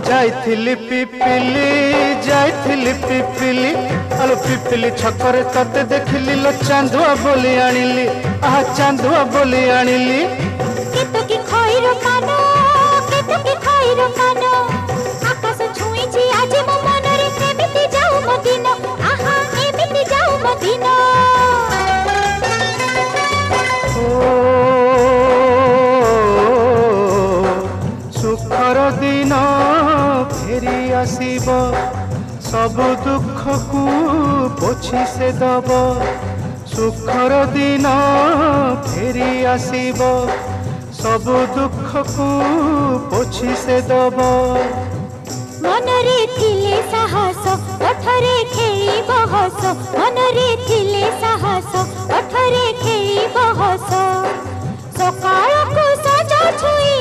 जाइथिली पिपिली आलो पिपिली छकरे तते देखिली लो चांदुआ बोली आनिली आहा चांदुआ बोली आनिली केतो की खइरो कानो केतो की खइरो कानो आकाश छुईची आज मो मनरे एमिति जाऊ मदिनो आहा एमिति जाऊ मदिनो सुखर दिन फेरी आसीब सब दुख को पोछि से दब सुखर दिन फेरी आसीब सब दुख को पोछि से दब मनरे थिले साहस ओठरे खेलिब हस मनरे थिले साहस ओठरे खेलिब हस सकाळ को सजा छुई